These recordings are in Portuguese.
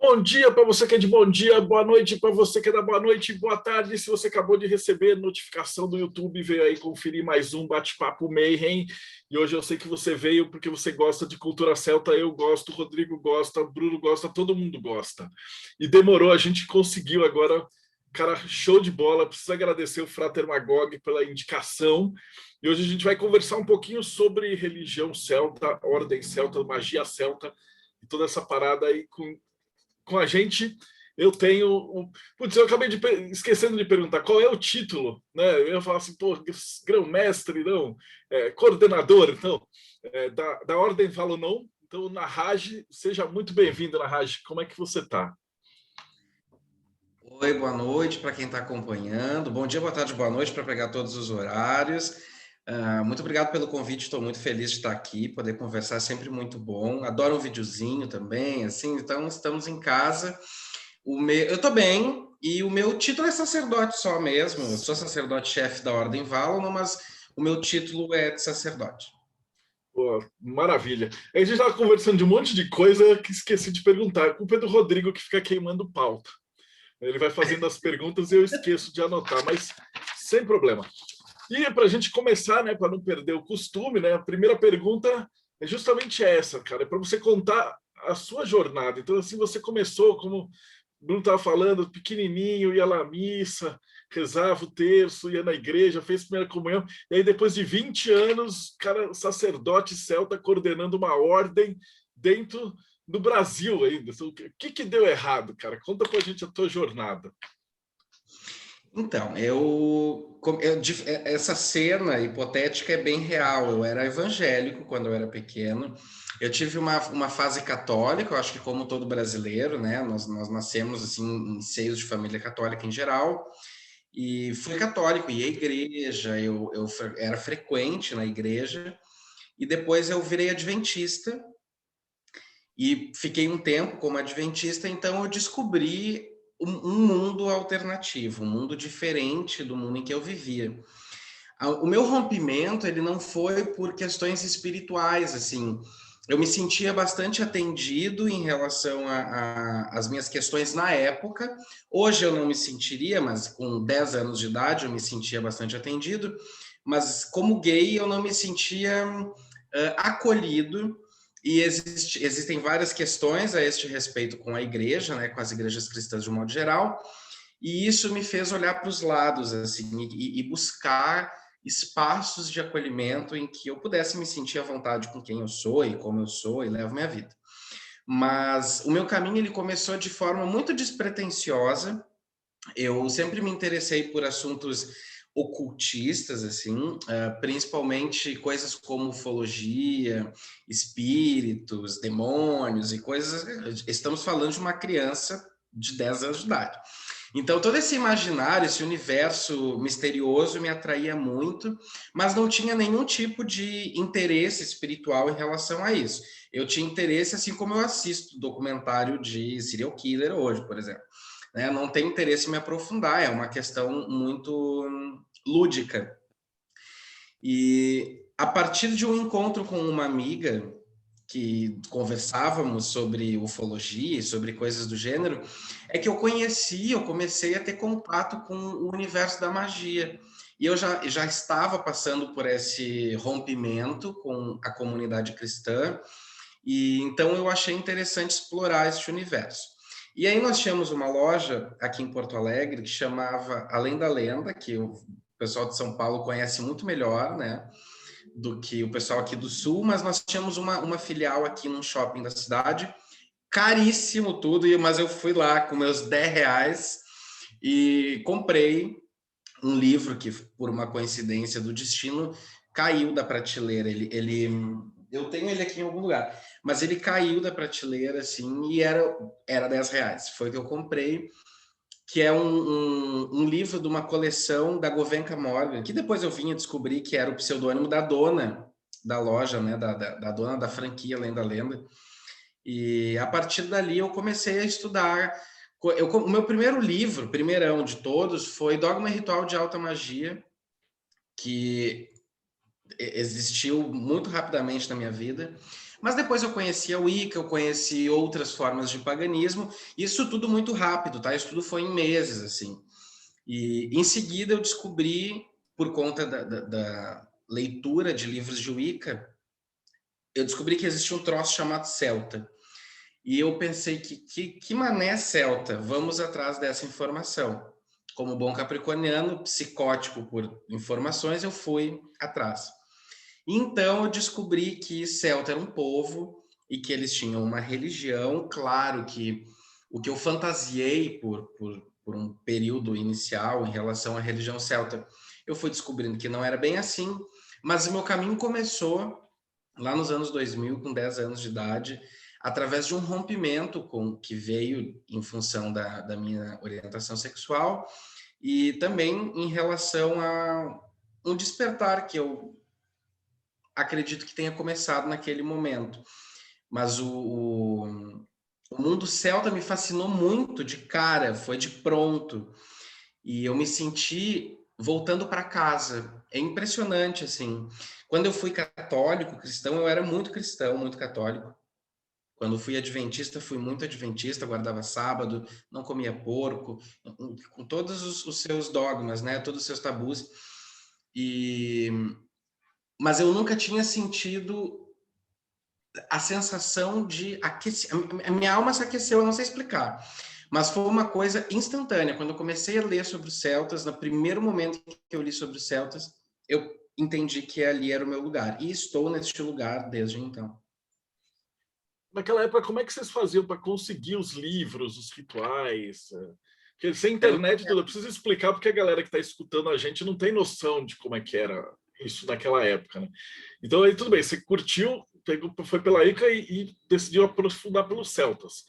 Bom dia para você que é de bom dia, boa noite para você que é da boa noite, boa tarde. Se você acabou de receber notificação do YouTube, veio aí conferir mais um bate-papo Mayhem. E hoje eu sei que você veio porque você gosta de cultura celta, eu gosto, o Rodrigo gosta, o Bruno gosta, todo mundo gosta. E demorou, a gente conseguiu agora, cara, show de bola. Preciso agradecer o Frater Magog pela indicação. E hoje a gente vai conversar um pouquinho sobre religião celta, ordem celta, magia celta e toda essa parada aí com a gente. Eu tenho. Putz, eu acabei esquecendo de perguntar qual é o título, né? Eu ia falar assim, pô, grão-mestre, não, coordenador, então, da Ordem Valonon. Então, Nahraj, seja muito bem-vindo, Nahraj. Como é que você está? Oi, boa noite para quem está acompanhando. Bom dia, boa tarde, boa noite para pegar todos os horários. Muito obrigado pelo convite, estou muito feliz de estar aqui, poder conversar é sempre muito bom. Adoro um videozinho também, assim, então estamos em casa. Eu estou bem e o meu título é sacerdote só mesmo. Eu sou sacerdote-chefe da Ordem Valonon, mas o meu título é de sacerdote. Pô, maravilha. A gente estava conversando de um monte de coisa que esqueci de perguntar. A culpa é do Rodrigo que fica queimando pauta. Ele vai fazendo as perguntas e eu esqueço de anotar, mas sem problema. E para a gente começar, né, para não perder o costume, né, a primeira pergunta é justamente essa, cara, é para você contar a sua jornada. Então, assim, você começou, como o Bruno estava falando, pequenininho, ia lá à missa, rezava o terço, ia na igreja, fez primeira comunhão, e aí depois de 20 anos, cara, sacerdote celta coordenando uma ordem dentro do Brasil ainda. O que deu errado, cara? Conta pra gente a tua jornada. Então, essa cena hipotética é bem real. Eu era evangélico quando eu era pequeno. Eu tive uma fase católica, eu acho que como todo brasileiro, né? Nós nascemos assim em seios de família católica em geral. E fui católico, ia à igreja, eu era frequente na igreja. E depois eu virei adventista e fiquei um tempo como adventista, então eu descobri um mundo alternativo, um mundo diferente do mundo em que eu vivia. O meu rompimento, ele não foi por questões espirituais, assim, eu me sentia bastante atendido em relação às minhas questões na época. Hoje eu não me sentiria, mas com 10 anos de idade eu me sentia bastante atendido, mas como gay eu não me sentia acolhido. E existem várias questões a este respeito com a igreja, né, com as igrejas cristãs de um modo geral, e isso me fez olhar para os lados assim, e buscar espaços de acolhimento em que eu pudesse me sentir à vontade com quem eu sou e como eu sou e levo minha vida. Mas o meu caminho ele começou de forma muito despretensiosa. Eu sempre me interessei por assuntos ocultistas, assim, principalmente coisas como ufologia, espíritos, demônios e coisas. Estamos falando de uma criança de 10 anos de idade. Então, todo esse imaginário, esse universo misterioso me atraía muito, mas não tinha nenhum tipo de interesse espiritual em relação a isso. Eu tinha interesse, assim como eu assisto documentário de serial killer hoje, por exemplo. Né? Não tenho interesse em me aprofundar, é uma questão muito lúdica. E a partir de um encontro com uma amiga, que conversávamos sobre ufologia, sobre coisas do gênero, é que eu comecei a ter contato com o universo da magia. E eu já estava passando por esse rompimento com a comunidade cristã, e então eu achei interessante explorar esse universo. E aí nós tínhamos uma loja aqui em Porto Alegre que chamava Além da Lenda, que o pessoal de São Paulo conhece muito melhor, né, do que o pessoal aqui do Sul, mas nós tínhamos uma filial aqui num shopping da cidade, caríssimo tudo, mas eu fui lá com meus R$ 10 e comprei um livro que, por uma coincidência do destino, caiu da prateleira. Eu tenho ele aqui em algum lugar, mas ele caiu da prateleira, assim, e era R$ 10. Foi o que eu comprei, que é um livro de uma coleção da Gulbenkian Morgan, que depois eu vim a descobrir que era o pseudônimo da dona da loja, né, da dona da franquia Além da Lenda. E a partir dali eu comecei a estudar. O meu primeiro livro, primeirão de todos, foi Dogma e Ritual de Alta Magia, que existiu muito rapidamente na minha vida, Mas depois eu conheci a Wicca, eu conheci outras formas de paganismo, isso tudo muito rápido, tá? Isso tudo foi em meses, assim. E em seguida eu descobri, por conta da leitura de livros de Wicca, eu descobri que existia um troço chamado Celta. E eu pensei que mané celta? Vamos atrás dessa informação. Como bom capricorniano, psicótico por informações, eu fui atrás. Então eu descobri que celta era um povo e que eles tinham uma religião. Claro que o que eu fantasiei por um período inicial em relação à religião celta, eu fui descobrindo que não era bem assim, mas o meu caminho começou lá nos anos 2000, com 10 anos de idade, através de um rompimento que veio em função da minha orientação sexual e também em relação a um despertar que eu acredito que tenha começado naquele momento. Mas o mundo celta me fascinou muito de cara, foi de pronto. E eu me senti voltando para casa. É impressionante, assim. Quando eu fui católico, cristão, eu era muito cristão, muito católico. Quando fui adventista, fui muito adventista, guardava sábado, não comia porco, com todos os seus dogmas, né? Todos os seus tabus. E mas eu nunca tinha sentido a sensação de aquecer. A minha alma se aqueceu, eu não sei explicar. Mas foi uma coisa instantânea. Quando eu comecei a ler sobre os celtas, no primeiro momento que eu li sobre os celtas, eu entendi que ali era o meu lugar. E estou neste lugar desde então. Naquela época, como é que vocês faziam para conseguir os livros, os rituais? Porque sem Eu não internet, tudo. Eu preciso explicar porque a galera que está escutando a gente não tem noção de como é que era isso naquela época, né? Então, aí tudo bem, você curtiu, pegou, foi pela Ica e decidiu aprofundar pelos celtas.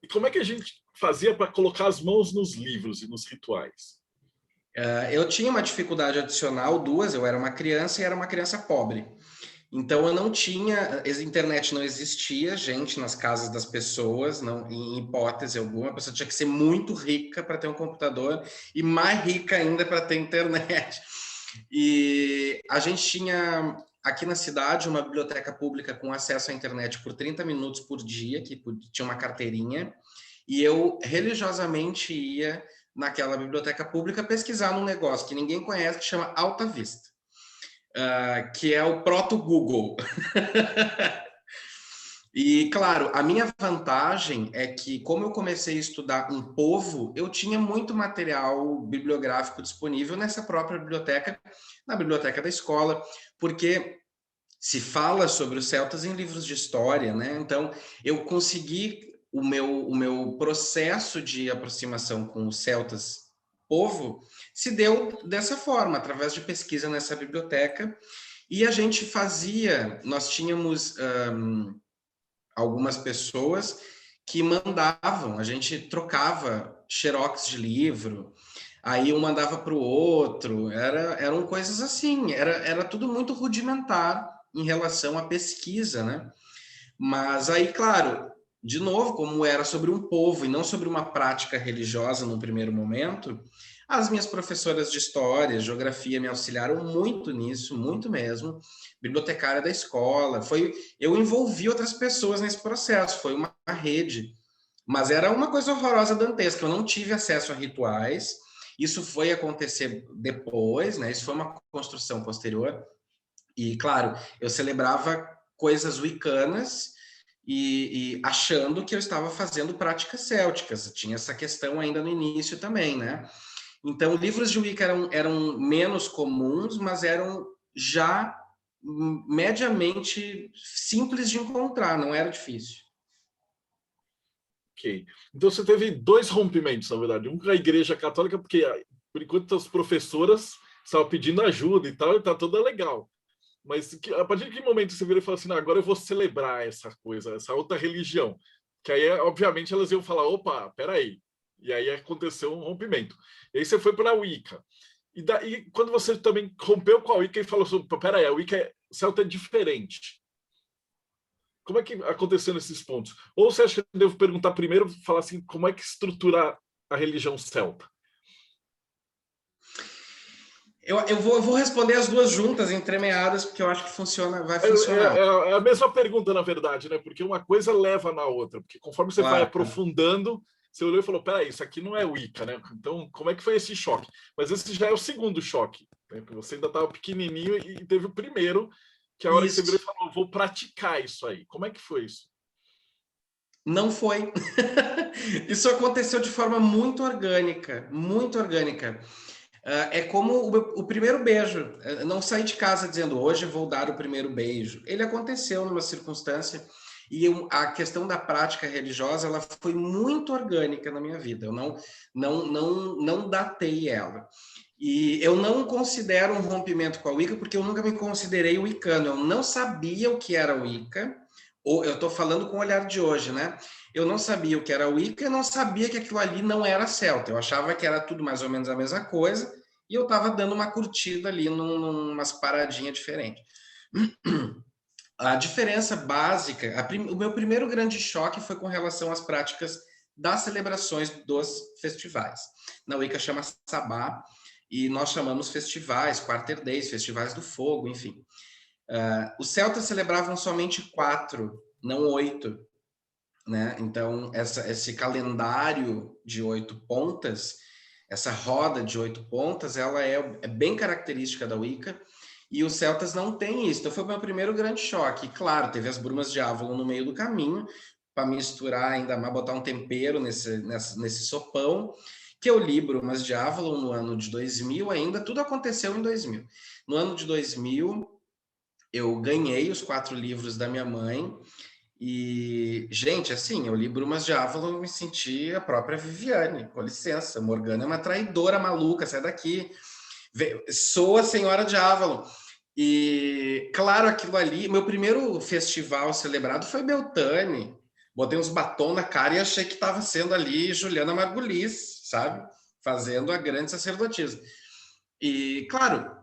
E como é que a gente fazia para colocar as mãos nos livros e nos rituais? Eu tinha uma dificuldade adicional, duas. Eu era uma criança e era uma criança pobre. Então eu não tinha, a internet não existia, gente, nas casas das pessoas, não, em hipótese alguma. A pessoa tinha que ser muito rica para ter um computador e mais rica ainda para ter internet. E a gente tinha aqui na cidade uma biblioteca pública com acesso à internet por 30 minutos por dia, que tinha uma carteirinha, e eu religiosamente ia naquela biblioteca pública pesquisar num negócio que ninguém conhece, que chama Alta Vista, que é o proto-Google. E, claro, a minha vantagem é que, como eu comecei a estudar um povo, eu tinha muito material bibliográfico disponível nessa própria biblioteca, na biblioteca da escola, porque se fala sobre os celtas em livros de história, né? Então, eu consegui o meu processo de aproximação com os celtas povo se deu dessa forma, através de pesquisa nessa biblioteca, e a gente fazia, nós tínhamos algumas pessoas que mandavam, a gente trocava xerox de livro, aí um mandava para o outro, eram coisas assim, era tudo muito rudimentar em relação à pesquisa, né? Mas aí, claro, de novo, como era sobre um povo e não sobre uma prática religiosa no primeiro momento, as minhas professoras de história, geografia me auxiliaram muito nisso, muito mesmo. Bibliotecária da escola, eu envolvi outras pessoas nesse processo, foi uma rede, mas era uma coisa horrorosa, dantesca. Eu não tive acesso a rituais. Isso foi acontecer depois, né? Isso foi uma construção posterior. E, claro, eu celebrava coisas wiccanas e achando que eu estava fazendo práticas célticas. Tinha essa questão ainda no início também, né? Então, livros de Wicca eram menos comuns, mas eram já mediamente simples de encontrar, não era difícil. Ok. Então você teve dois rompimentos, na verdade. Um com a Igreja Católica, porque por enquanto as professoras estavam pedindo ajuda e tal, e tá toda legal. Mas a partir de que momento você vira e fala assim, não, agora eu vou celebrar essa coisa, essa outra religião? Que aí, obviamente, elas iam falar, opa, peraí. E aí aconteceu um rompimento. E aí você foi para a Wicca. E daí, quando você também rompeu com a Wicca e falou assim, peraí, a Wicca celta é diferente. Como é que aconteceu nesses pontos? Ou você acha que eu devo perguntar primeiro, falar assim, como é que estrutura a religião celta? Eu vou responder as duas juntas, entremeadas, porque eu acho que vai É, funcionar. é a mesma pergunta, na verdade, né? Porque uma coisa leva na outra. Porque conforme você vai Claro. aprofundando, você olhou e falou: peraí, isso aqui não é Wicca, né? Então, como é que foi esse choque? Mas esse já é o segundo choque, né? Você ainda estava pequenininho e teve o primeiro, que é a hora que você virou e Isso. falou: vou praticar isso aí. Como é que foi isso? Não foi. Isso aconteceu de forma muito orgânica, muito orgânica. É como o primeiro beijo. Eu não saí de casa dizendo hoje vou dar o primeiro beijo. Ele aconteceu numa circunstância e a questão da prática religiosa ela foi muito orgânica na minha vida. Eu não datei ela. E eu não considero um rompimento com a Wicca porque eu nunca me considerei wicano. Eu não sabia o que era Wicca. Ou eu estou falando com o olhar de hoje, né? Eu não sabia o que era Wicca, eu não sabia que aquilo ali não era celta. Eu achava que era tudo mais ou menos a mesma coisa e eu estava dando uma curtida ali numas paradinhas diferentes. A diferença básica, o meu primeiro grande choque foi com relação às práticas das celebrações dos festivais. Na Wicca chama Sabá e nós chamamos festivais, Quarter Days, festivais do fogo, enfim. Os celtas celebravam somente 4, não 8, né? Então, esse calendário de 8 pontas, essa roda de 8 pontas, ela é bem característica da Wicca, e os celtas não têm isso. Então, foi o meu primeiro grande choque. E, claro, teve as brumas de Avalon no meio do caminho, para misturar ainda mais, botar um tempero nesse sopão, que eu li Brumas de Avalon no ano de 2000 ainda, tudo aconteceu em 2000. No ano de 2000, eu ganhei os 4 livros da minha mãe, e, gente, assim, eu li Brumas de Avalon e me senti a própria Viviane. Com licença, Morgana é uma traidora maluca, sai daqui. Sou a Senhora de Avalon. E, claro, aquilo ali, meu primeiro festival celebrado foi Beltane. Botei uns batom na cara e achei que estava sendo ali Juliana Margulies, sabe? Fazendo a grande sacerdotisa. E, claro,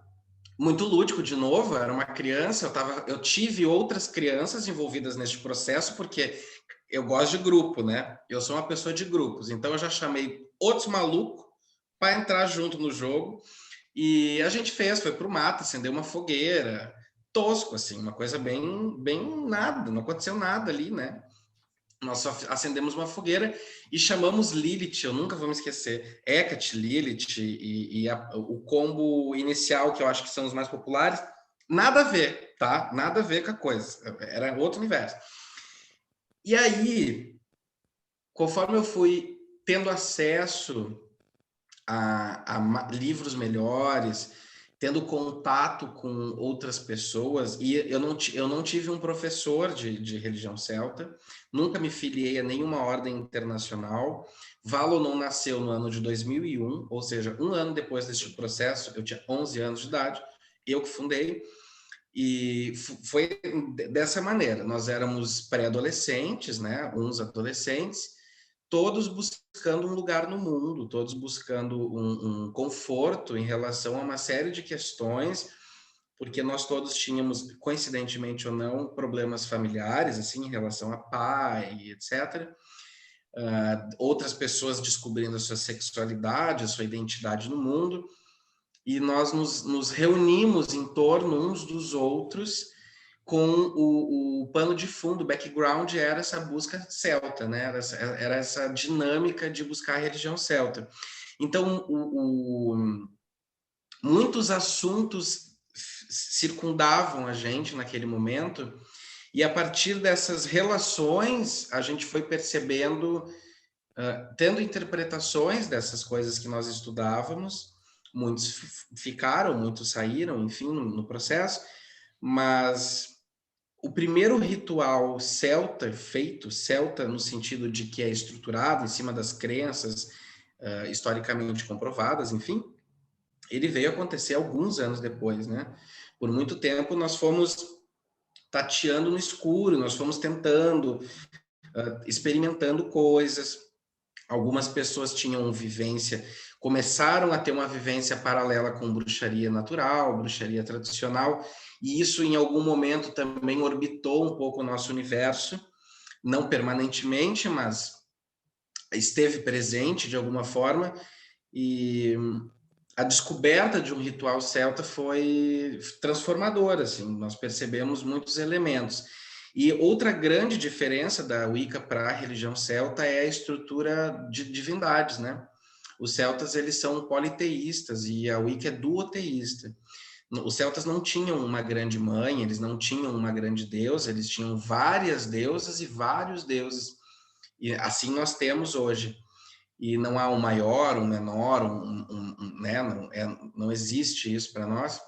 muito lúdico de novo, era uma criança, eu tive outras crianças envolvidas neste processo, porque eu gosto de grupo, né? Eu sou uma pessoa de grupos, então eu já chamei outros malucos para entrar junto no jogo, e a gente foi pro mato, acendeu uma fogueira, tosco, assim, uma coisa bem nada, não aconteceu nada ali, né? Nós só acendemos uma fogueira e chamamos Lilith, eu nunca vou me esquecer, Hecate, Lilith o combo inicial, que eu acho que são os mais populares, nada a ver, tá? Nada a ver com a coisa, era outro universo. E aí, conforme eu fui tendo acesso a livros melhores, tendo contato com outras pessoas, e eu não tive um professor de religião celta, nunca me filiei a nenhuma ordem internacional. Valon nasceu no ano de 2001, ou seja, um ano depois deste processo, eu tinha 11 anos de idade, eu que fundei, e foi dessa maneira. Nós éramos pré-adolescentes, né, uns adolescentes, todos buscando um lugar no mundo, todos buscando um conforto em relação a uma série de questões, porque nós todos tínhamos, coincidentemente ou não, problemas familiares, assim, em relação a pai, etc. Outras pessoas descobrindo a sua sexualidade, a sua identidade no mundo, e nós nos reunimos em torno uns dos outros com o pano de fundo, o background era essa busca celta, né? Era essa dinâmica de buscar a religião celta. Então, muitos assuntos circundavam a gente naquele momento, e a partir dessas relações, a gente foi percebendo, tendo interpretações dessas coisas que nós estudávamos, muitos ficaram, muitos saíram, enfim, no processo, mas o primeiro ritual celta feito, celta no sentido de que é estruturado em cima das crenças historicamente comprovadas, enfim, ele veio acontecer alguns anos depois, né? Por muito tempo nós fomos tateando no escuro, nós fomos tentando, experimentando coisas. Algumas pessoas tinham vivência, começaram a ter uma vivência paralela com bruxaria natural, bruxaria tradicional, e isso em algum momento também orbitou um pouco o nosso universo, não permanentemente, mas esteve presente de alguma forma, e a descoberta de um ritual celta foi transformadora, assim, nós percebemos muitos elementos. E outra grande diferença da Wicca para a religião celta é a estrutura de divindades, né? Os celtas, eles são politeístas e a Wicca é duoteísta. Os celtas não tinham uma grande mãe, eles não tinham uma grande deusa, eles tinham várias deusas e vários deuses. E assim nós temos hoje. E não há um maior, um menor, né? Não existe isso para nós.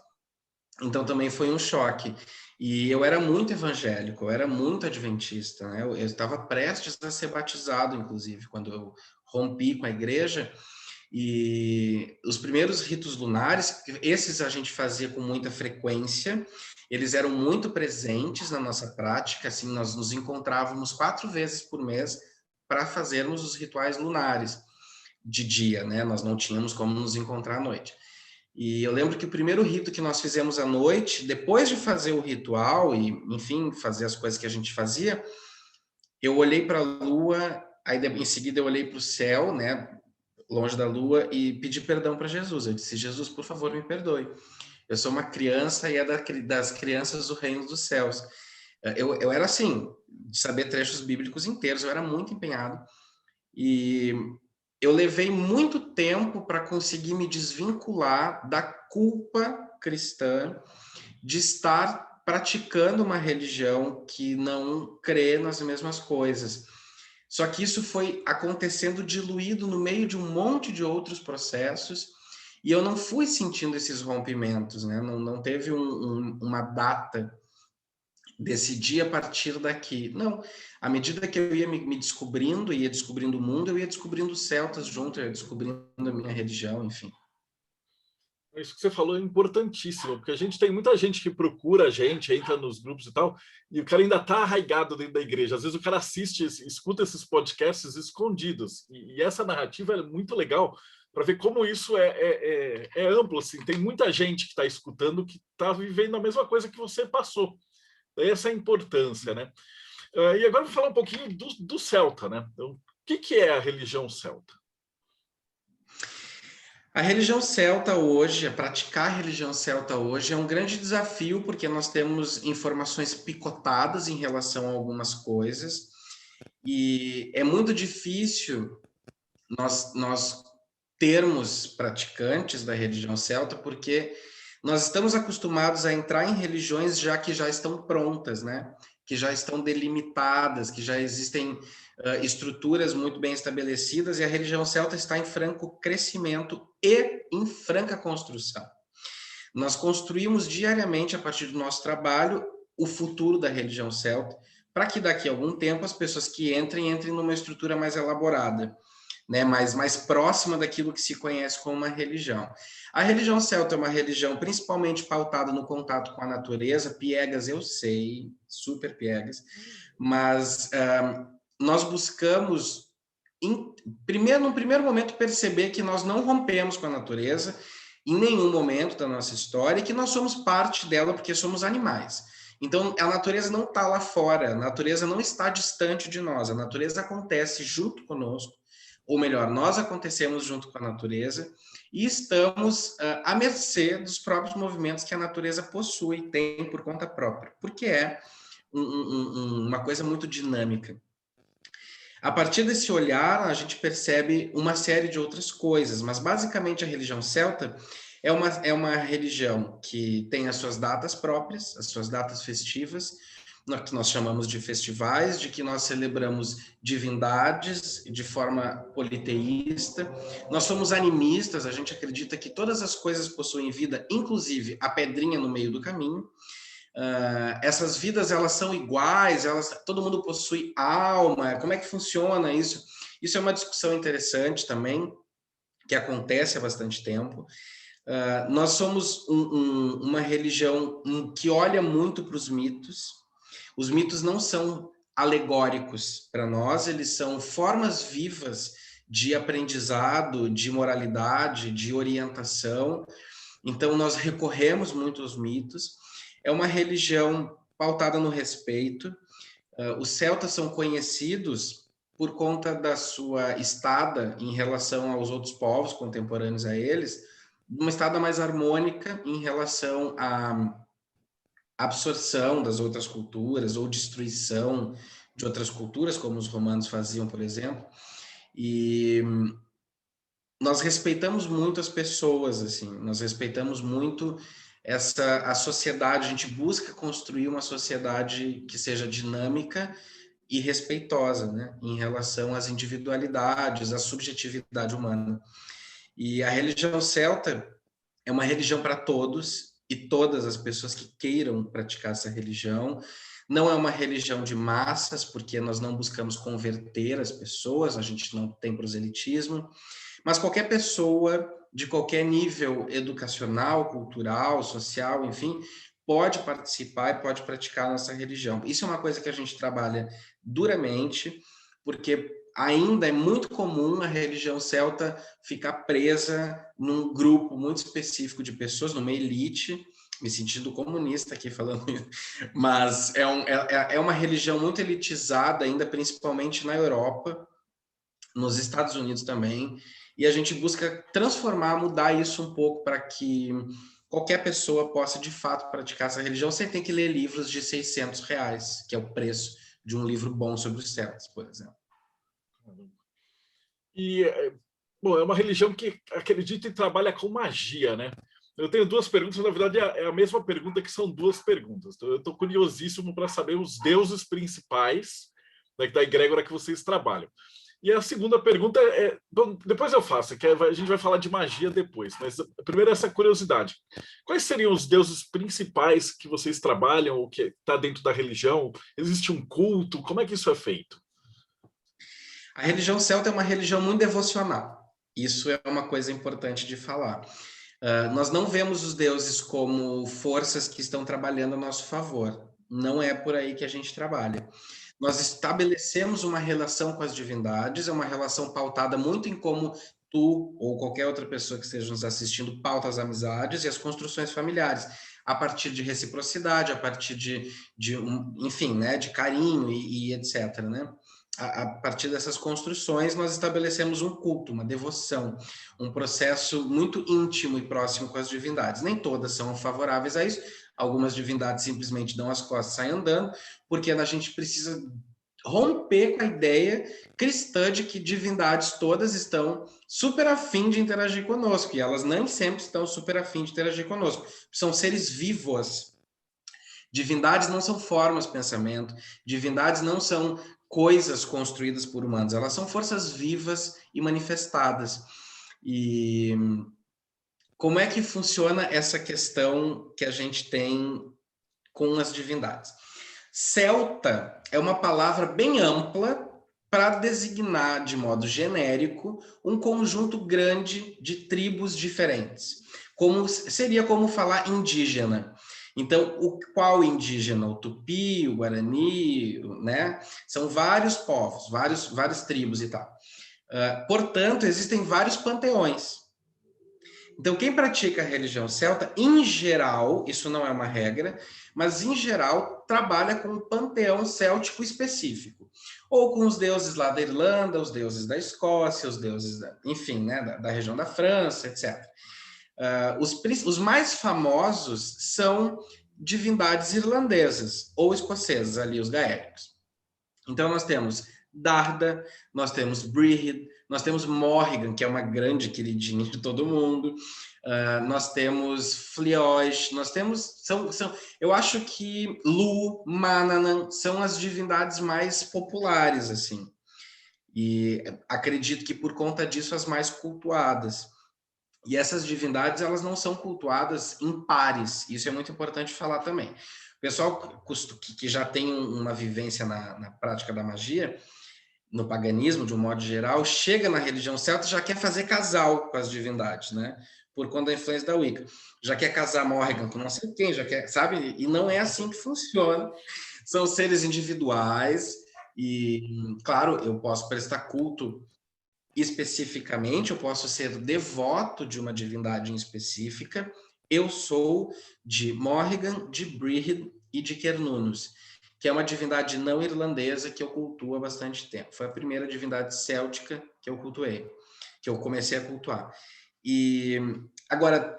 Então também foi um choque. E eu era muito evangélico, eu era muito adventista, né? Eu estava prestes a ser batizado, inclusive, quando eu rompi com a igreja. E os primeiros ritos lunares, esses a gente fazia com muita frequência, eles eram muito presentes na nossa prática, assim, nós nos encontrávamos 4 vezes por mês para fazermos os rituais lunares de dia, né? Nós não tínhamos como nos encontrar à noite. E eu lembro que o primeiro rito que nós fizemos à noite, depois de fazer o ritual e, enfim, fazer as coisas que a gente fazia, eu olhei para a lua, aí em seguida eu olhei para o céu, né, longe da lua, e pedi perdão para Jesus. Eu disse: Jesus, por favor, me perdoe. Eu sou uma criança e é das crianças do reino dos céus. Eu era assim, de saber trechos bíblicos inteiros, eu era muito empenhado. E eu levei muito tempo para conseguir me desvincular da culpa cristã de estar praticando uma religião que não crê nas mesmas coisas. Só que isso foi acontecendo diluído no meio de um monte de outros processos e eu não fui sentindo esses rompimentos, né? Não teve uma data, decidi a partir daqui. Não, à medida que eu ia me descobrindo, ia descobrindo o mundo, eu ia descobrindo os celtas junto, eu ia descobrindo a minha religião, enfim. Isso que você falou é importantíssimo, porque a gente tem muita gente que procura a gente, entra nos grupos e tal, e o cara ainda está arraigado dentro da igreja. Às vezes o cara assiste, escuta esses podcasts escondidos. E essa narrativa é muito legal para ver como isso é amplo. Assim. Tem muita gente que está escutando que está vivendo a mesma coisa que você passou. Essa é a importância, né? E agora vou falar um pouquinho do celta, né? Então, o que é a religião celta? A religião celta hoje, praticar a religião celta hoje é um grande desafio, porque nós temos informações picotadas em relação a algumas coisas, e é muito difícil nós termos praticantes da religião celta, porque nós estamos acostumados a entrar em religiões que já estão prontas, né? Que já estão delimitadas, que já existem estruturas muito bem estabelecidas, e a religião celta está em franco crescimento e em franca construção. Nós construímos diariamente, a partir do nosso trabalho, o futuro da religião celta, para que daqui a algum tempo as pessoas que entrem numa estrutura mais elaborada, né, mais próxima daquilo que se conhece como uma religião. A religião celta é uma religião principalmente pautada no contato com a natureza, piegas eu sei, super piegas, mas nós buscamos, num primeiro momento, perceber que nós não rompemos com a natureza em nenhum momento da nossa história e que nós somos parte dela porque somos animais. Então, a natureza não está lá fora, a natureza não está distante de nós, a natureza acontece junto conosco, ou melhor, nós acontecemos junto com a natureza e estamos à mercê dos próprios movimentos que a natureza possui, tem por conta própria, porque é uma coisa muito dinâmica. A partir desse olhar, a gente percebe uma série de outras coisas, mas basicamente a religião celta é uma religião que tem as suas datas próprias, as suas datas festivas, que nós chamamos de festivais, de que nós celebramos divindades de forma politeísta. Nós somos animistas, a gente acredita que todas as coisas possuem vida, inclusive a pedrinha no meio do caminho. Essas vidas, elas são iguais, todo mundo possui alma, como é que funciona isso? Isso é uma discussão interessante também, que acontece há bastante tempo. Nós somos uma religião que olha muito para os mitos. Os mitos não são alegóricos para nós, eles são formas vivas de aprendizado, de moralidade, de orientação. Então, nós recorremos muito aos mitos. É uma religião pautada no respeito. Os celtas são conhecidos por conta da sua estada em relação aos outros povos contemporâneos a eles, numa estada mais harmônica em relação à absorção das outras culturas ou destruição de outras culturas, como os romanos faziam, por exemplo. E nós respeitamos muito as pessoas, assim, nós respeitamos muito a sociedade, a gente busca construir uma sociedade que seja dinâmica e respeitosa, né, em relação às individualidades, à subjetividade humana. E a religião celta é uma religião para todos e todas as pessoas que queiram praticar essa religião. Não é uma religião de massas, porque nós não buscamos converter as pessoas, a gente não tem proselitismo, mas qualquer pessoa de qualquer nível educacional, cultural, social, enfim, pode participar e pode praticar a nossa religião. Isso é uma coisa que a gente trabalha duramente, porque ainda é muito comum a religião celta ficar presa num grupo muito específico de pessoas, numa elite, me sentindo comunista aqui falando isso, mas é uma religião muito elitizada ainda, principalmente na Europa, nos Estados Unidos também, e a gente busca transformar, mudar isso um pouco para que qualquer pessoa possa de fato praticar essa religião sem ter que ler livros de R$ 600, que é o preço de um livro bom sobre os celtas, por exemplo. E, bom, é uma religião que acredita e trabalha com magia, né? Eu tenho duas perguntas, na verdade é a mesma pergunta, que são duas perguntas. Então, eu estou curiosíssimo para saber os deuses principais da egrégora que vocês trabalham. E a segunda pergunta é, bom, depois eu faço, que a gente vai falar de magia depois, mas primeiro essa curiosidade. Quais seriam os deuses principais que vocês trabalham, ou que está dentro da religião? Existe um culto? Como é que isso é feito? A religião celta é uma religião muito devocional. Isso é uma coisa importante de falar. Nós não vemos os deuses como forças que estão trabalhando a nosso favor. Não é por aí que a gente trabalha. Nós estabelecemos uma relação com as divindades, é uma relação pautada muito em como tu ou qualquer outra pessoa que esteja nos assistindo pauta as amizades e as construções familiares, a partir de reciprocidade, a partir enfim, né, de carinho e etc, né? A partir dessas construções, nós estabelecemos um culto, uma devoção, um processo muito íntimo e próximo com as divindades. Nem todas são favoráveis a isso, algumas divindades simplesmente dão as costas e saem andando, porque a gente precisa romper com a ideia cristã de que divindades todas estão super afim de interagir conosco, e elas nem sempre estão super afim de interagir conosco. São seres vivos. Divindades não são formas de pensamento, divindades não são coisas construídas por humanos, elas são forças vivas e manifestadas. E como é que funciona essa questão que a gente tem com as divindades? Celta é uma palavra bem ampla para designar de modo genérico um conjunto grande de tribos diferentes. Seria como falar indígena. Então, qual indígena? O Tupi, o Guarani, né? São vários povos, várias tribos e tal. Portanto, existem vários panteões. Então, quem pratica a religião celta, em geral, isso não é uma regra, mas em geral trabalha com um panteão céltico específico, ou com os deuses lá da Irlanda, os deuses da Escócia, os deuses, enfim, né, da região da França, etc. Os mais famosos são divindades irlandesas ou escocesas, ali os gaélicos. Então nós temos Darda, nós temos Brihid, nós temos Morrigan, que é uma grande queridinha de todo mundo, nós temos Fliois, nós temos... eu acho que Lu, Manannan são as divindades mais populares, assim. E acredito que por conta disso as mais cultuadas. E essas divindades, elas não são cultuadas em pares. Isso é muito importante falar também. O pessoal que já tem uma vivência na prática da magia, no paganismo, de um modo geral, chega na religião celta e já quer fazer casal com as divindades, né? Por conta da influência da Wicca. Já quer casar Morrigan com não sei quem, já quer, sabe? E não é assim que funciona. São seres individuais e, claro, eu posso prestar culto especificamente, eu posso ser devoto de uma divindade em específica. Eu sou de Morrigan, de Brihid e de Cernunnos, que é uma divindade não irlandesa que eu cultuo há bastante tempo. Foi a primeira divindade céltica que eu cultuei, que eu comecei a cultuar. E agora,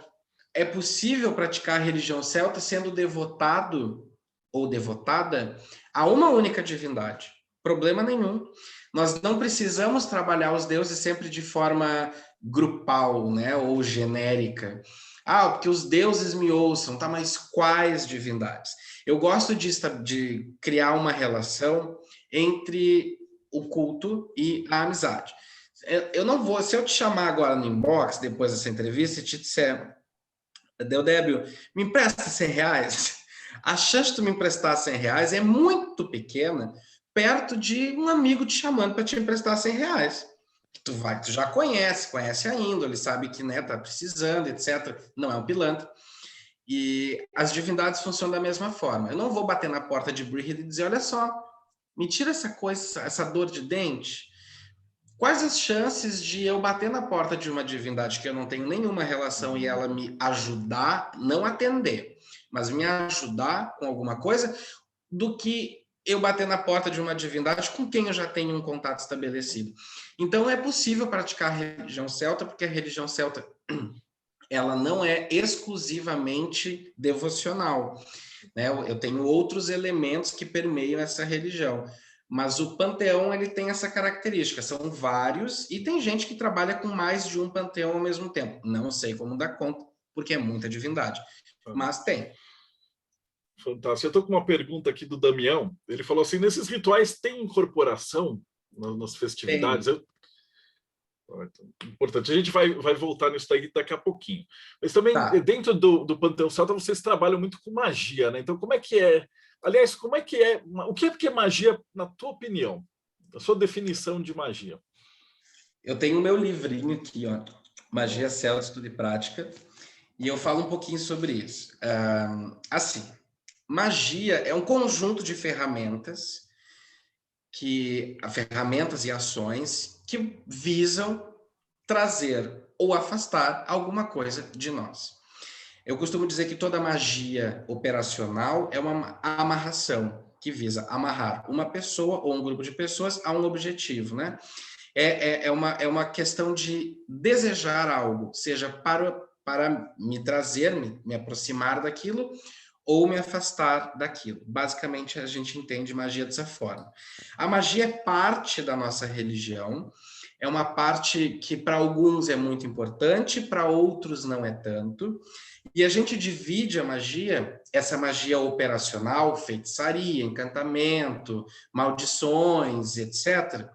é possível praticar a religião celta sendo devotado ou devotada a uma única divindade. Problema nenhum. Nós não precisamos trabalhar os deuses sempre de forma grupal, né, ou genérica. Ah, porque os deuses me ouçam, tá? Mas quais divindades? Eu gosto de criar uma relação entre o culto e a amizade. Eu não vou, se eu te chamar agora no inbox, depois dessa entrevista, e te disser, Deodébio, me empresta R$ 100, a chance de tu me emprestar R$ 100 é muito pequena, perto de um amigo te chamando para te emprestar R$ 100. Tu já conhece a índole, sabe que, né, tá precisando, etc. Não é um pilantra. E as divindades funcionam da mesma forma. Eu não vou bater na porta de Brihid e dizer, olha só, me tira essa coisa, essa dor de dente. Quais as chances de eu bater na porta de uma divindade que eu não tenho nenhuma relação e ela me ajudar, não atender, mas me ajudar com alguma coisa, do que eu bater na porta de uma divindade com quem eu já tenho um contato estabelecido? Então é possível praticar a religião celta, porque a religião celta ela não é exclusivamente devocional, né? Eu tenho outros elementos que permeiam essa religião, mas o panteão ele tem essa característica, são vários e tem gente que trabalha com mais de um panteão ao mesmo tempo. Não sei como dar conta, porque é muita divindade, mas tem. Fantástico. Eu estou com uma pergunta aqui do Damião. Ele falou assim: nesses rituais tem incorporação nas festividades? Tem. Importante. A gente vai voltar nisso daqui a pouquinho. Mas também, Tá. dentro do Panteão Celta, vocês trabalham muito com magia, né? Então, como é que é? Aliás, como é que é? O que é magia, na tua opinião? A sua definição de magia? Eu tenho o meu livrinho aqui, ó, Magia Celta, Estudo e Prática, e eu falo um pouquinho sobre isso. Assim, magia é um conjunto de ferramentas ferramentas e ações que visam trazer ou afastar alguma coisa de nós. Eu costumo dizer que toda magia operacional é uma amarração que visa amarrar uma pessoa ou um grupo de pessoas a um objetivo, né? É uma questão de desejar algo, seja para me trazer, me aproximar daquilo ou me afastar daquilo. Basicamente, a gente entende magia dessa forma. A magia é parte da nossa religião, é uma parte que para alguns é muito importante, para outros não é tanto. E a gente divide a magia, essa magia operacional, feitiçaria, encantamento, maldições, etc.,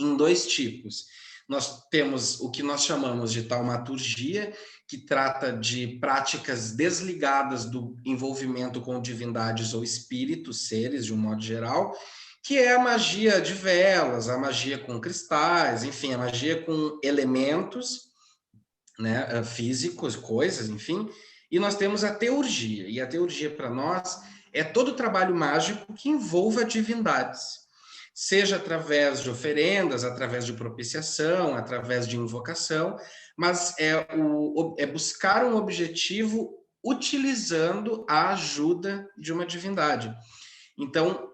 em dois tipos. Nós temos o que nós chamamos de taumaturgia, que trata de práticas desligadas do envolvimento com divindades ou espíritos, seres, de um modo geral, que é a magia de velas, a magia com cristais, enfim, a magia com elementos, né, físicos, coisas, enfim. E nós temos a teurgia, e a teurgia para nós é todo o trabalho mágico que envolva divindades, seja através de oferendas, através de propiciação, através de invocação, mas é buscar um objetivo utilizando a ajuda de uma divindade. Então,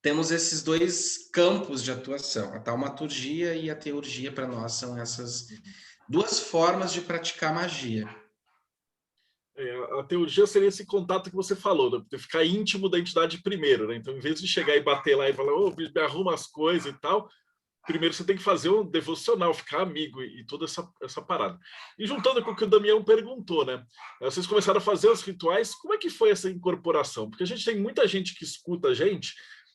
temos esses dois campos de atuação, a taumaturgia e a teurgia para nós são essas duas formas de praticar magia. A teurgia seria esse contato que você falou, né? De ficar íntimo da entidade primeiro, né? Então, em vez de chegar e bater lá e falar, ô, me arruma as coisas e tal, primeiro você tem que fazer um devocional, ficar amigo e toda essa parada. E juntando com o que o Damião perguntou, né? Vocês começaram a fazer os rituais, como é que foi essa incorporação? Porque a gente tem muita gente que escuta a gente,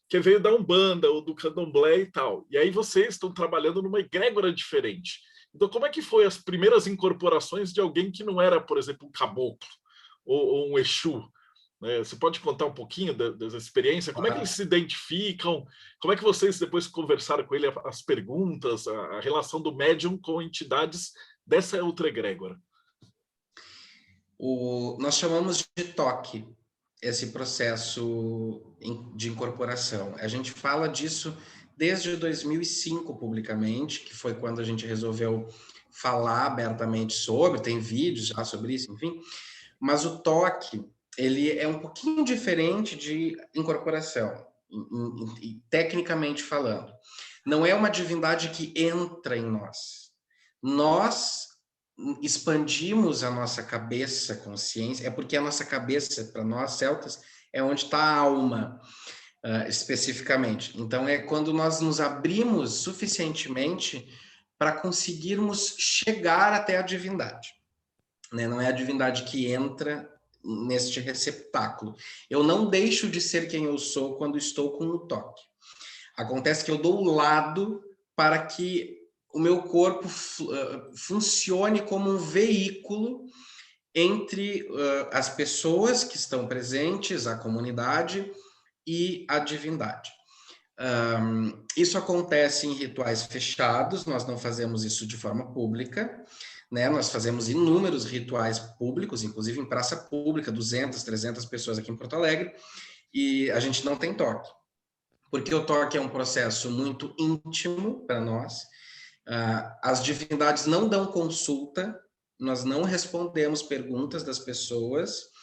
que veio da Umbanda ou do Candomblé e tal. E aí vocês estão trabalhando numa egrégora diferente. Então, como é que foi as primeiras incorporações de alguém que não era, por exemplo, um caboclo ou um Exu? Você pode contar um pouquinho dessa experiência? Como é que eles se identificam? Como é que vocês depois conversaram com ele, as perguntas, a relação do médium com entidades dessa outra egrégora? Nós chamamos de toque esse processo de incorporação. A gente fala disso desde 2005 publicamente, que foi quando a gente resolveu falar abertamente sobre, tem vídeos já sobre isso, enfim. Mas o toque, ele é um pouquinho diferente de incorporação, tecnicamente falando. Não é uma divindade que entra em nós. Nós expandimos a nossa cabeça, consciência, é porque a nossa cabeça, para nós celtas, é onde está a alma, especificamente. Então, é quando nós nos abrimos suficientemente para conseguirmos chegar até a divindade, né? Não é a divindade que entra neste receptáculo. Eu não deixo de ser quem eu sou quando estou com o toque. Acontece que eu dou o lado para que o meu corpo funcione como um veículo entre as pessoas que estão presentes, a comunidade e a divindade. Isso acontece em rituais fechados, nós não fazemos isso de forma pública, né? Nós fazemos inúmeros rituais públicos, inclusive em praça pública, 200, 300 pessoas aqui em Porto Alegre, e a gente não tem toque, porque o toque é um processo muito íntimo para nós. As divindades não dão consulta, nós não respondemos perguntas das pessoas,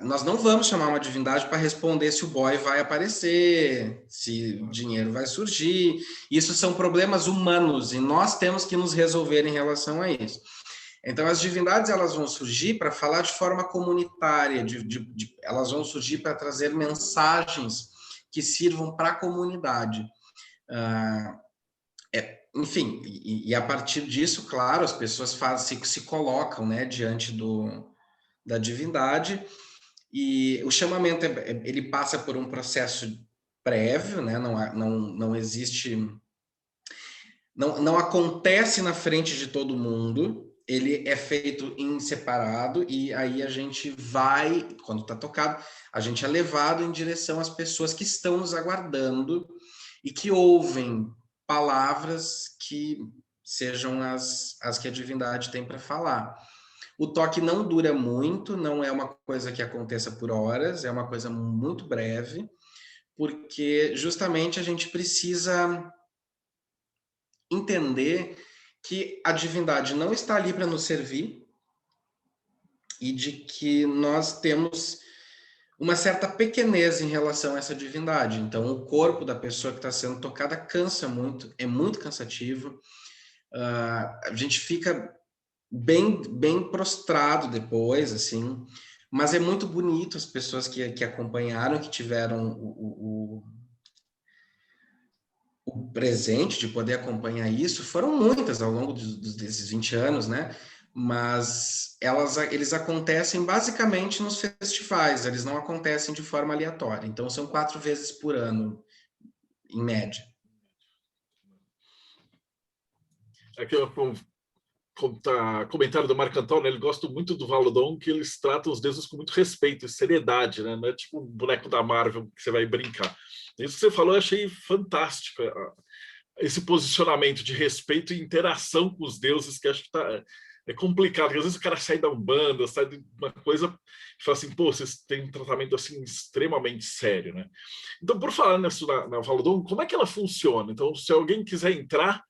nós não vamos chamar uma divindade para responder se o boy vai aparecer, se o dinheiro vai surgir. Isso são problemas humanos e nós temos que nos resolver em relação a isso. Então, as divindades elas vão surgir para falar de forma comunitária, elas vão surgir para trazer mensagens que sirvam para a comunidade. Enfim, e a partir disso, claro, as pessoas se colocam, né, diante da divindade, e o chamamento ele passa por um processo prévio, né? Não existe, não acontece na frente de todo mundo, ele é feito em separado, e aí a gente vai, quando está tocado, a gente é levado em direção às pessoas que estão nos aguardando e que ouvem palavras que sejam as que a divindade tem para falar. O toque não dura muito, não é uma coisa que aconteça por horas, é uma coisa muito breve, porque justamente a gente precisa entender que a divindade não está ali para nos servir e de que nós temos uma certa pequenez em relação a essa divindade. Então, o corpo da pessoa que está sendo tocada cansa muito, é muito cansativo. A gente fica bem prostrado depois, assim, mas é muito bonito as pessoas que acompanharam, que tiveram o presente de poder acompanhar isso, foram muitas ao longo desses 20 anos, né? Mas eles acontecem basicamente nos festivais, eles não acontecem de forma aleatória, então são 4 vezes por ano, em média. Aqui eu comentário do Marco Antônio, né? Ele gosta muito do Valodon, que eles tratam os deuses com muito respeito e seriedade, né? Não é tipo um boneco da Marvel que você vai brincar. Isso que você falou eu achei fantástico, esse posicionamento de respeito e interação com os deuses, que acho que é complicado, porque às vezes o cara sai da Umbanda, sai de uma coisa e fala assim, pô, vocês têm um tratamento assim extremamente sério, né? Então, por falar nisso na Valodon, como é que ela funciona? Então, se alguém quiser entrar,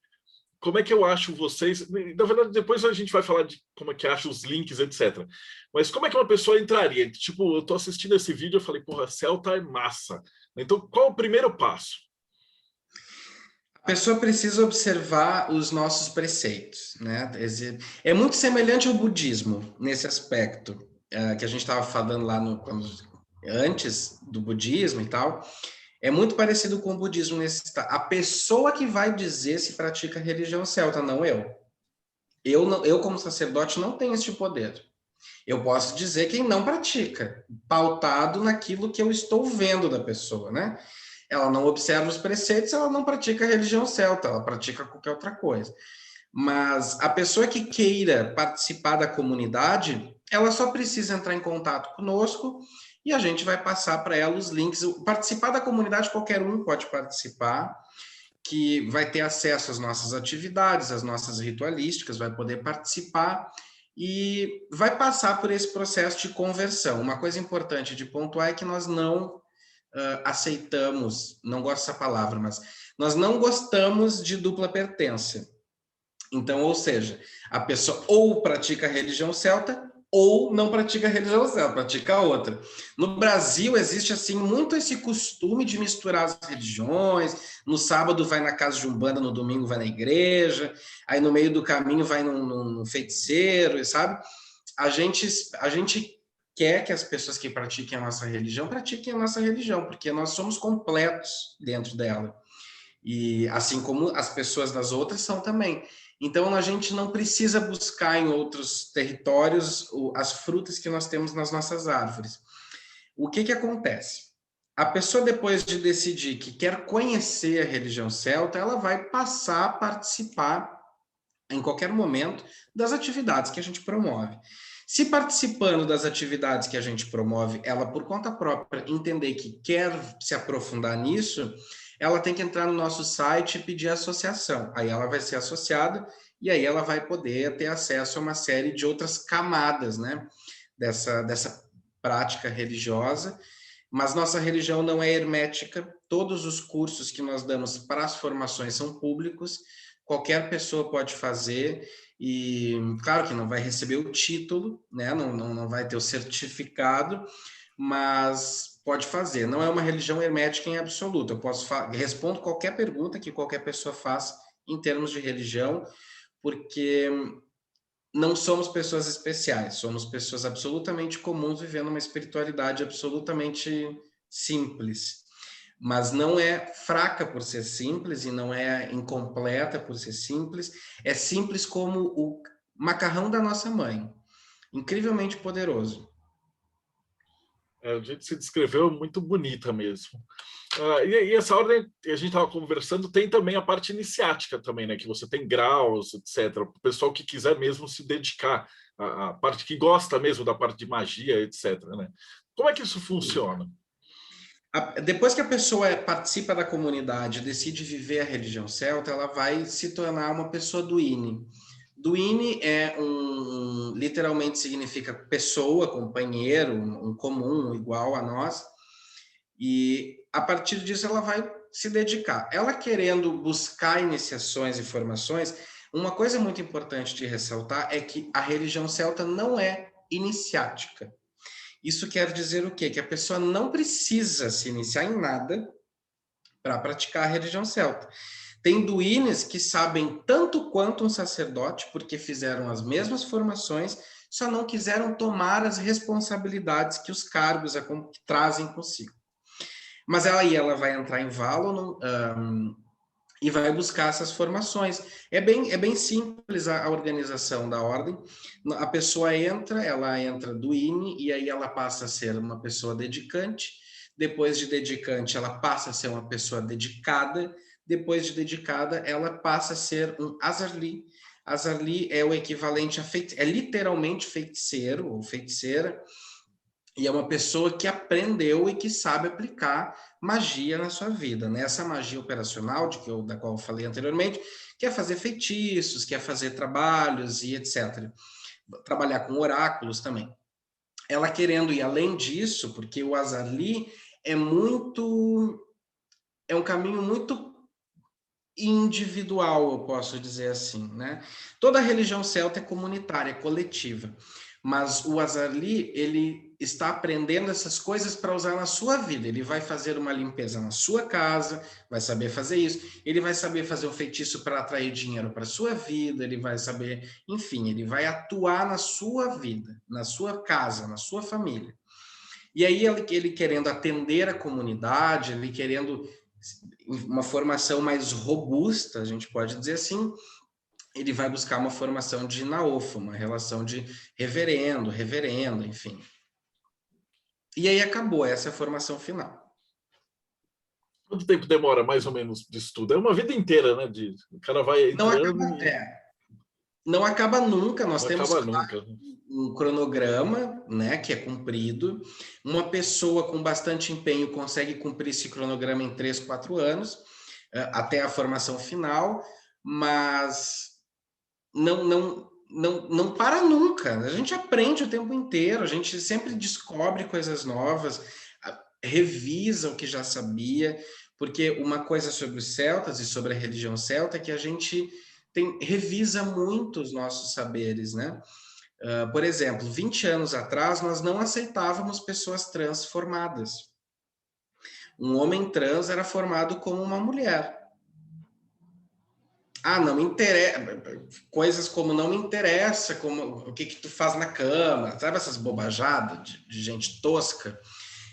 como é que eu acho vocês? Na verdade, depois a gente vai falar de como é que acha os links, etc. Mas como é que uma pessoa entraria? Tipo, eu tô assistindo esse vídeo, eu falei, porra, Celta é massa. Então, qual é o primeiro passo? A pessoa precisa observar os nossos preceitos, né? É muito semelhante ao budismo nesse aspecto, que a gente estava falando lá antes do budismo e tal. É muito parecido com o budismo a pessoa que vai dizer se pratica religião celta, não eu. Eu como sacerdote não tenho esse poder. Eu posso dizer quem não pratica, pautado naquilo que eu estou vendo da pessoa, né? Ela não observa os preceitos, ela não pratica a religião celta, ela pratica qualquer outra coisa. Mas a pessoa que queira participar da comunidade, ela só precisa entrar em contato conosco e a gente vai passar para ela os links. Participar da comunidade, qualquer um pode participar, que vai ter acesso às nossas atividades, às nossas ritualísticas, vai poder participar e vai passar por esse processo de conversão. Uma coisa importante de pontuar é que nós não aceitamos, não gosto dessa palavra, mas nós não gostamos de dupla pertença. Então, ou seja, a pessoa ou pratica a religião celta ou não pratica a religião celta, pratica outra. No Brasil existe assim muito esse costume de misturar as religiões. No sábado vai na casa de umbanda, no domingo vai na igreja, aí no meio do caminho vai num feiticeiro, sabe? A gente quer que as pessoas que pratiquem a nossa religião, porque nós somos completos dentro dela. E assim como as pessoas das outras são também. Então a gente não precisa buscar em outros territórios as frutas que nós temos nas nossas árvores. O que acontece? A pessoa, depois de decidir que quer conhecer a religião celta, ela vai passar a participar em qualquer momento das atividades que a gente promove. Se participando das atividades que a gente promove, ela por conta própria entender que quer se aprofundar nisso, ela tem que entrar no nosso site e pedir associação. Aí ela vai ser associada e aí ela vai poder ter acesso a uma série de outras camadas, né, dessa prática religiosa. Mas nossa religião não é hermética. Todos os cursos que nós damos para as formações são públicos. Qualquer pessoa pode fazer e, claro que não vai receber o título, né? Não vai ter o certificado, mas pode fazer. Não é uma religião hermética em absoluto. Eu respondo qualquer pergunta que qualquer pessoa faça em termos de religião, porque não somos pessoas especiais, somos pessoas absolutamente comuns vivendo uma espiritualidade absolutamente simples. Mas não é fraca por ser simples e não é incompleta por ser simples. É simples como o macarrão da nossa mãe. Incrivelmente poderoso. O jeito que se descreveu é muito bonita mesmo. E essa ordem, a gente estava conversando, tem também a parte iniciática também, né? Que você tem graus, etc. O pessoal que quiser mesmo se dedicar, a parte que gosta mesmo da parte de magia, etc. Né? Como é que isso funciona? Depois que a pessoa participa da comunidade, decide viver a religião celta, ela vai se tornar uma pessoa duine. Duine literalmente significa pessoa, companheiro, um comum, igual a nós. E a partir disso ela vai se dedicar. Ela querendo buscar iniciações e formações, uma coisa muito importante de ressaltar é que a religião celta não é iniciática. Isso quer dizer o quê? Que a pessoa não precisa se iniciar em nada para praticar a religião celta. Tem duínes que sabem tanto quanto um sacerdote, porque fizeram as mesmas formações, só não quiseram tomar as responsabilidades que os cargos trazem consigo. Mas ela vai entrar em Valon e vai buscar essas formações. É bem simples a organização da ordem. A pessoa ela entra do INE e aí ela passa a ser uma pessoa dedicante. Depois de dedicante, ela passa a ser uma pessoa dedicada. Depois de dedicada, ela passa a ser um Azarli. Azarli é o equivalente é literalmente feiticeiro ou feiticeira. E é uma pessoa que aprendeu e que sabe aplicar magia na sua vida, né? Essa magia operacional da qual eu falei anteriormente, quer fazer feitiços, quer fazer trabalhos e etc. Trabalhar com oráculos também. Ela querendo ir além disso, porque o Azarli é um caminho muito individual, eu posso dizer assim, né? Toda religião celta é comunitária, é coletiva, mas o Azarli, ele está aprendendo essas coisas para usar na sua vida. Ele vai fazer uma limpeza na sua casa, vai saber fazer isso, ele vai saber fazer um feitiço para atrair dinheiro para sua vida, ele vai saber, enfim, ele vai atuar na sua vida, na sua casa, na sua família. E aí ele querendo atender a comunidade, ele querendo uma formação mais robusta, a gente pode dizer assim, ele vai buscar uma formação de naofa, uma relação de reverendo, reverenda, enfim. E aí acabou, essa é a formação final. Quanto tempo demora, mais ou menos, de estudo? É uma vida inteira, né? O cara vai entrando não acaba nunca, nós temos nunca. Um cronograma, né, que é cumprido. Uma pessoa com bastante empenho consegue cumprir esse cronograma em 3, 4 anos, até a formação final, mas não para nunca. A gente aprende o tempo inteiro, a gente sempre descobre coisas novas, revisa o que já sabia, porque uma coisa sobre os celtas e sobre a religião celta é que a gente revisa muito os nossos saberes, né? Por exemplo, 20 anos atrás, nós não aceitávamos pessoas transformadas. Um homem trans era formado como uma mulher. Não me interessa. Coisas como não me interessa, como o que tu faz na cama, sabe essas bobajadas de gente tosca?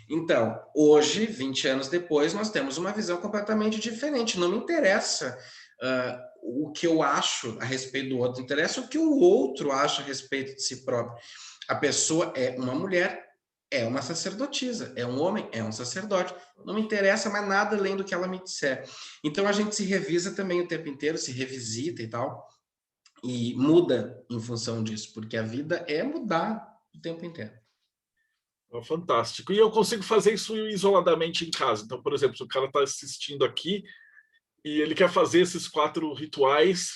Então, hoje, 20 anos depois, nós temos uma visão completamente diferente. Não me interessa o que eu acho a respeito do outro, interessa o que o outro acha a respeito de si próprio. A pessoa é uma mulher, é uma sacerdotisa, é um homem, é um sacerdote. Não me interessa mais nada além do que ela me disser. Então a gente se revisa também o tempo inteiro, se revisita e tal, e muda em função disso, porque a vida é mudar o tempo inteiro. Fantástico. E eu consigo fazer isso isoladamente em casa. Então, por exemplo, se o cara está assistindo aqui e ele quer fazer esses 4 rituais,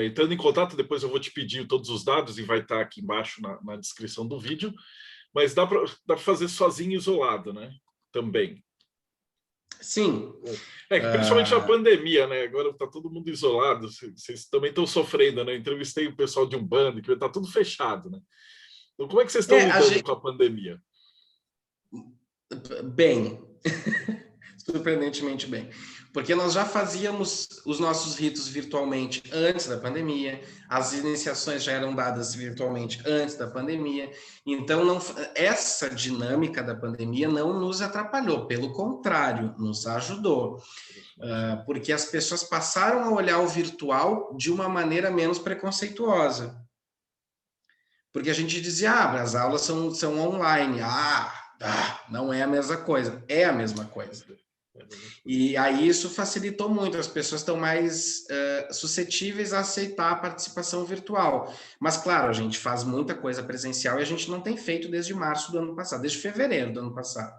entrando em contato, depois eu vou te pedir todos os dados e vai estar aqui embaixo na descrição do vídeo. Mas dá para fazer sozinho, isolado, né? Também. Sim. Principalmente na pandemia, né? Agora está todo mundo isolado. Vocês também estão sofrendo, né? Eu entrevistei o pessoal de Umbanda, que está tudo fechado, né? Então, como é que vocês estão lidando com a pandemia? Bem. Surpreendentemente bem. Porque nós já fazíamos os nossos ritos virtualmente antes da pandemia, as iniciações já eram dadas virtualmente antes da pandemia, então essa dinâmica da pandemia não nos atrapalhou, pelo contrário, nos ajudou, porque as pessoas passaram a olhar o virtual de uma maneira menos preconceituosa. Porque a gente dizia, as aulas são online, não é a mesma coisa, é a mesma coisa. E aí isso facilitou muito, as pessoas estão mais suscetíveis a aceitar a participação virtual. Mas, claro, a gente faz muita coisa presencial e a gente não tem feito desde março do ano passado, desde fevereiro do ano passado.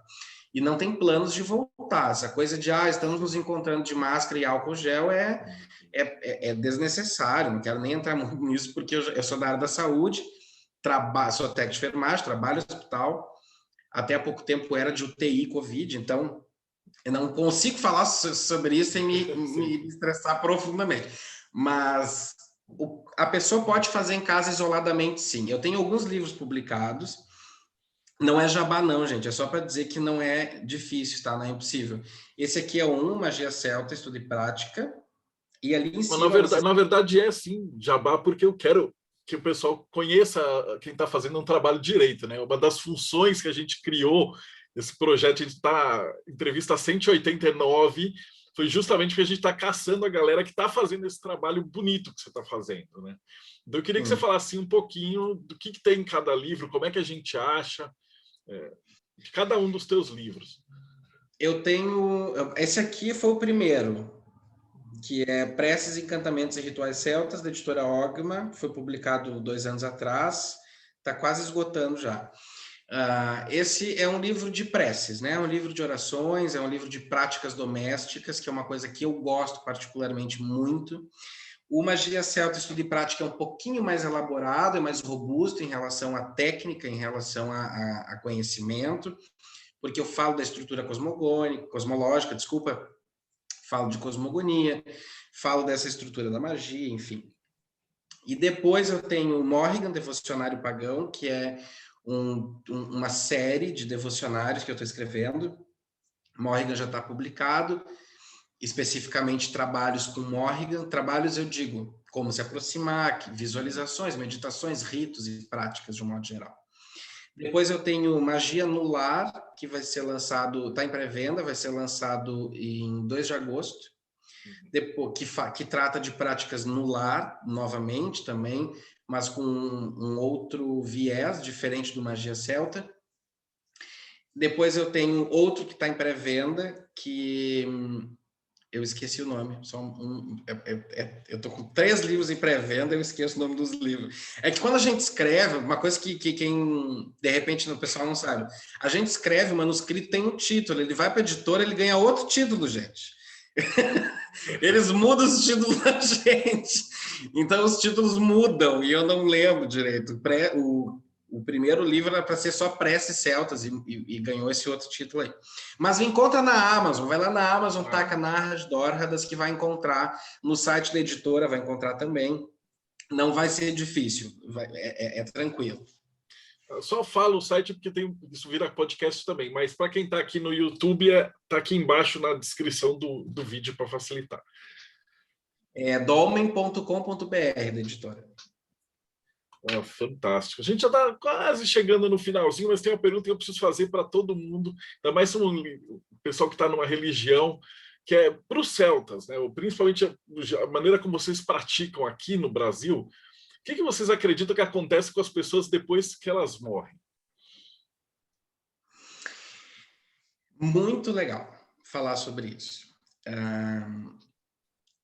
E não tem planos de voltar. Essa coisa de, estamos nos encontrando de máscara e álcool gel é desnecessário, não quero nem entrar muito nisso, porque eu sou da área da saúde, sou técnico de enfermagem, trabalho no hospital, até há pouco tempo era de UTI Covid, então eu não consigo falar sobre isso sem me estressar profundamente. Mas a pessoa pode fazer em casa isoladamente, sim. Eu tenho alguns livros publicados. Não é jabá, não, gente. É só para dizer que não é difícil, tá? Não é impossível. Esse aqui é Magia Celta, Estudo e Prática. E ali em cima... Na verdade é sim, jabá, porque eu quero que o pessoal conheça quem está fazendo um trabalho direito, né? Uma das funções que a gente criou esse projeto, a gente está entrevista 189, foi justamente porque a gente está caçando a galera que está fazendo esse trabalho bonito que você está fazendo, né? Então eu queria que você falasse um pouquinho do que tem em cada livro, como é que a gente acha de cada um dos teus livros. Eu tenho... Esse aqui foi o primeiro, que é Preces, Encantamentos e Rituais Celtas, da editora Ogma, foi publicado 2 anos atrás, está quase esgotando já. Esse é um livro de preces, né? É um livro de orações, é um livro de práticas domésticas, que é uma coisa que eu gosto particularmente muito. O Magia Celta Estudo e Prática é um pouquinho mais elaborado, é mais robusto em relação à técnica, em relação a conhecimento, porque eu falo da estrutura cosmológica, falo de cosmogonia, falo dessa estrutura da magia, enfim. E depois eu tenho o Morrigan, Devocionário Pagão, que é uma série de devocionários que eu estou escrevendo. Morrigan já está publicado, especificamente trabalhos com Morrigan. Trabalhos, eu digo, como se aproximar, visualizações, meditações, ritos e práticas de um modo geral. Depois eu tenho Magia no Lar, que vai ser lançado, está em pré-venda, vai ser lançado em 2 de agosto. Depois, que trata de práticas no lar, novamente também, mas com um outro viés, diferente do Magia Celta. Depois eu tenho outro que está em pré-venda, que eu esqueci o nome. Eu estou com 3 livros em pré-venda, eu esqueço o nome dos livros. É que quando a gente escreve, uma coisa que quem, de repente, o pessoal não sabe, a gente escreve, o manuscrito tem um título, ele vai para a editora, ele ganha outro título, gente. Eles mudam os títulos da gente. Então os títulos mudam e eu não lembro direito. O primeiro livro era para ser só Preces Celtas e ganhou esse outro título aí. Mas encontra na Amazon, vai lá na Amazon, taca Narras Dórradas, que vai encontrar no site da editora, vai encontrar também. não vai ser difícil, é tranquilo. Eu só falo o site porque isso vira podcast também, mas para quem está aqui no YouTube, está aqui embaixo na descrição do vídeo para facilitar. É dolmen.com.br da editora. Fantástico. A gente já está quase chegando no finalzinho, mas tem uma pergunta que eu preciso fazer para todo mundo, ainda mais o pessoal que está numa religião, que é para os celtas, né? Principalmente a maneira como vocês praticam aqui no Brasil. O que vocês acreditam que acontece com as pessoas depois que elas morrem? Muito legal falar sobre isso.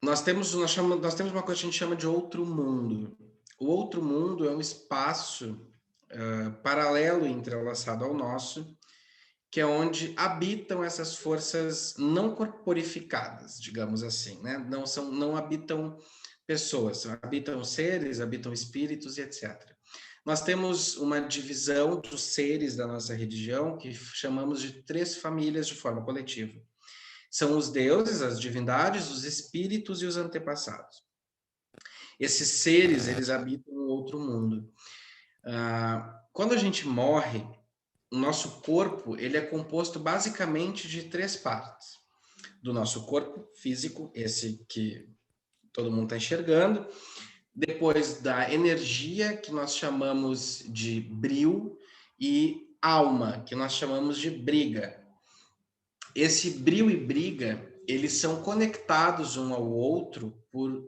Nós temos uma coisa que a gente chama de outro mundo. O outro mundo é um espaço paralelo e entrelaçado ao nosso, que é onde habitam essas forças não corporificadas, digamos assim, né? Não habitam pessoas, habitam seres, habitam espíritos e etc. Nós temos uma divisão dos seres da nossa religião que chamamos de 3 famílias de forma coletiva. São os deuses, as divindades, os espíritos e os antepassados. Esses seres, eles habitam um outro mundo. Quando a gente morre, o nosso corpo ele é composto basicamente de 3 partes. Do nosso corpo físico, esse que todo mundo está enxergando, depois da energia, que nós chamamos de brio, e alma, que nós chamamos de briga. Esse brio e briga, eles são conectados um ao outro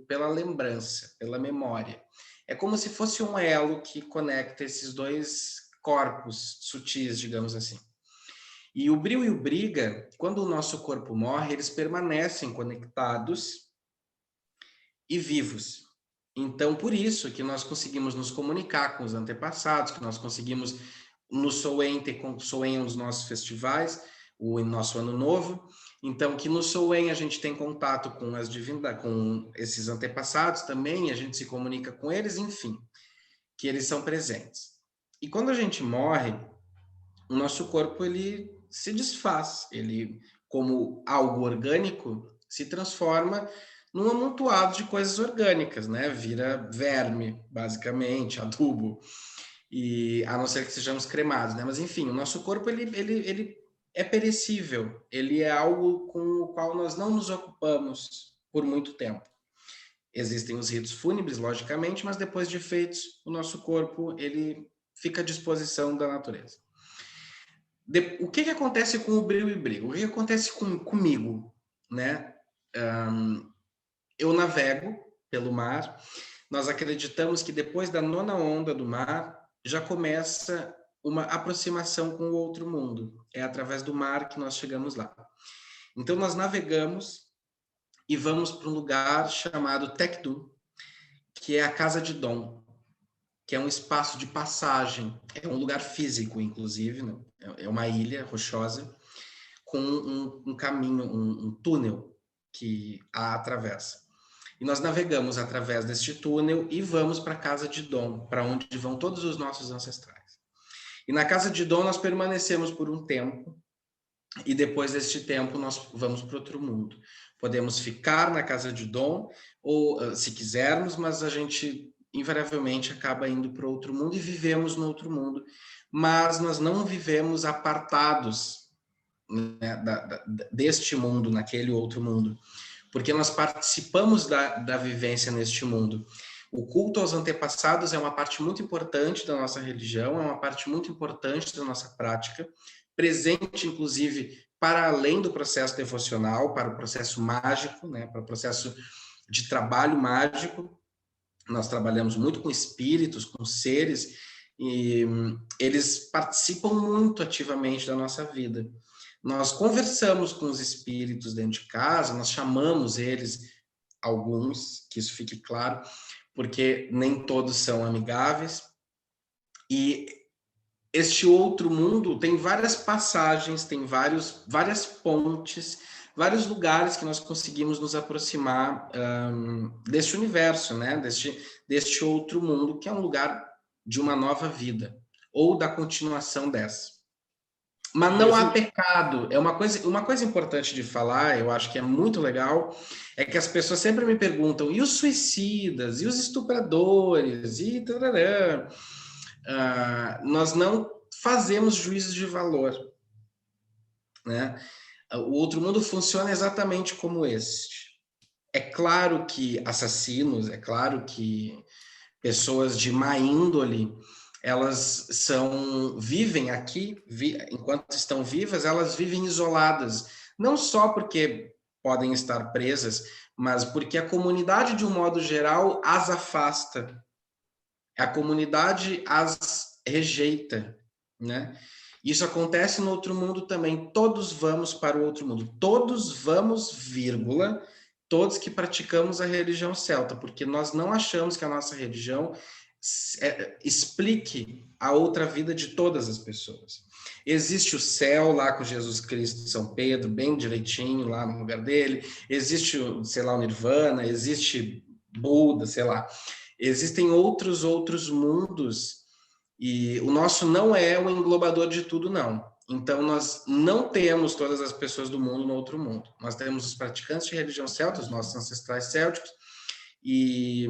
pela lembrança, pela memória. É como se fosse um elo que conecta esses 2 corpos sutis, digamos assim. E o brio e o briga, quando o nosso corpo morre, eles permanecem conectados e vivos. Então, por isso que nós conseguimos nos comunicar com os antepassados, que nós conseguimos no Soen ter Soen nos nossos festivais, o nosso Ano Novo. Então, que no Soen a gente tem contato com as divindades, com esses antepassados também, a gente se comunica com eles, enfim, que eles são presentes. E quando a gente morre, o nosso corpo ele se desfaz, ele, como algo orgânico, se transforma num amontoado de coisas orgânicas, né? Vira verme, basicamente, adubo, e a não ser que sejamos cremados, né? Mas enfim, o nosso corpo ele é perecível, ele é algo com o qual nós não nos ocupamos por muito tempo. Existem os ritos fúnebres, logicamente, mas depois de feitos, o nosso corpo ele fica à disposição da natureza. O que acontece com o brio e briga? O que acontece comigo, né? Eu navego pelo mar. Nós acreditamos que depois da 9ª onda do mar já começa uma aproximação com o outro mundo. É através do mar que nós chegamos lá. Então nós navegamos e vamos para um lugar chamado Tekdu, que é a Casa de Dom, que é um espaço de passagem, é um lugar físico, inclusive, né? É uma ilha rochosa com um caminho, um túnel que a atravessa. E nós navegamos através deste túnel e vamos para a Casa de Dom, para onde vão todos os nossos ancestrais. E na Casa de Dom nós permanecemos por um tempo, e depois deste tempo nós vamos para outro mundo. Podemos ficar na Casa de Dom, ou se quisermos, mas a gente invariavelmente acaba indo para outro mundo e vivemos no outro mundo. Mas nós não vivemos apartados, né, deste mundo, naquele outro mundo, porque nós participamos da vivência neste mundo. O culto aos antepassados é uma parte muito importante da nossa religião, é uma parte muito importante da nossa prática, presente, inclusive, para além do processo devocional, para o processo mágico, né, para o processo de trabalho mágico. Nós trabalhamos muito com espíritos, com seres, e eles participam muito ativamente da nossa vida. Nós conversamos com os espíritos dentro de casa, nós chamamos eles, alguns, que isso fique claro, porque nem todos são amigáveis. E este outro mundo tem várias passagens, tem várias pontes, vários lugares que nós conseguimos nos aproximar deste universo, né? Deste outro mundo, que é um lugar de uma nova vida, ou da continuação dessa. Mas não há pecado. É uma coisa importante de falar, eu acho que é muito legal, é que as pessoas sempre me perguntam, e os suicidas, e os estupradores, e tarará. Nós não fazemos juízos de valor, né? O outro mundo funciona exatamente como este. É claro que assassinos, é claro que pessoas de má índole, elas vivem aqui, enquanto estão vivas, elas vivem isoladas, não só porque podem estar presas, mas porque a comunidade, de um modo geral, as afasta. A comunidade as rejeita, né? Isso acontece no outro mundo também. Todos vamos para o outro mundo. Todos vamos, vírgula, todos que praticamos a religião celta, porque nós não achamos que a nossa religião explique a outra vida de todas as pessoas. Existe o céu lá com Jesus Cristo de São Pedro, bem direitinho lá no lugar dele. Existe, sei lá, o Nirvana, existe Buda, sei lá. Existem outros mundos e o nosso não é o englobador de tudo, não. Então, nós não temos todas as pessoas do mundo no outro mundo. Nós temos os praticantes de religião celta, os nossos ancestrais célticos, e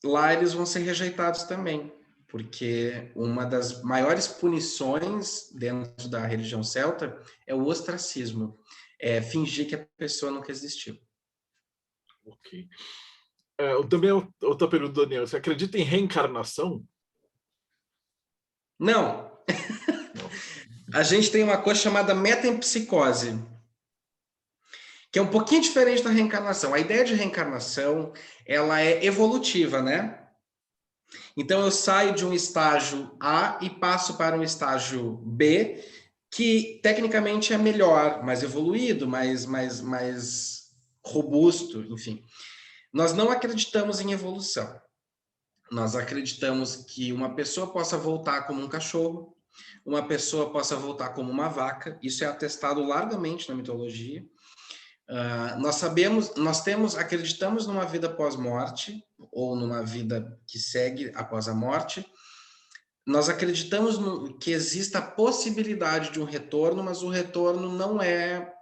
lá eles vão ser rejeitados também, porque uma das maiores punições dentro da religião celta é o ostracismo, é fingir que a pessoa nunca existiu. Ok. Também outra pergunta, Daniel. Você acredita em reencarnação? Não. A gente tem uma coisa chamada metempsicose, que é um pouquinho diferente da reencarnação. A ideia de reencarnação, ela é evolutiva, né? Então eu saio de um estágio A e passo para um estágio B, que tecnicamente é melhor, mais evoluído, mais robusto, enfim. Nós não acreditamos em evolução. Nós acreditamos que uma pessoa possa voltar como um cachorro, uma pessoa possa voltar como uma vaca. Isso é atestado largamente na mitologia. Acreditamos numa vida pós-morte, ou numa vida que segue após a morte. Nós acreditamos que exista a possibilidade de um retorno, mas o retorno não é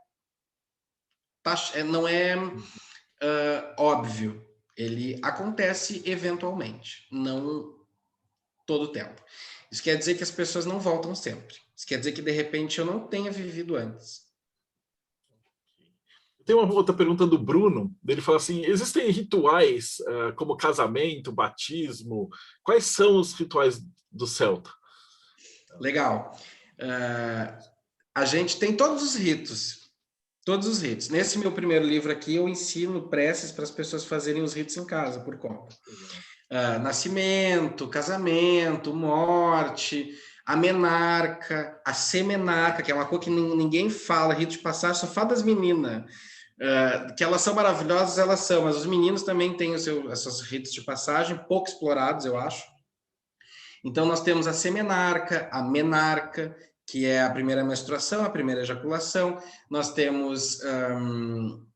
óbvio. Ele acontece eventualmente, não todo o tempo. Isso quer dizer que as pessoas não voltam sempre. Isso quer dizer que, de repente, eu não tenha vivido antes. Tem uma outra pergunta do Bruno. Ele fala assim: existem rituais como casamento, batismo? Quais são os rituais do celta? Legal. A gente tem todos os ritos. Todos os ritos. Nesse meu primeiro livro aqui, eu ensino preces para as pessoas fazerem os ritos em casa, por conta. Nascimento, casamento, morte, a menarca, a semenarca, que é uma coisa que ninguém fala, rito de passagem, só fala das meninas. Que elas são maravilhosas, elas são, mas os meninos também têm esses ritos de passagem, pouco explorados, eu acho. Então, nós temos a semenarca, a menarca, que é a primeira menstruação, a primeira ejaculação. Nós temos... eu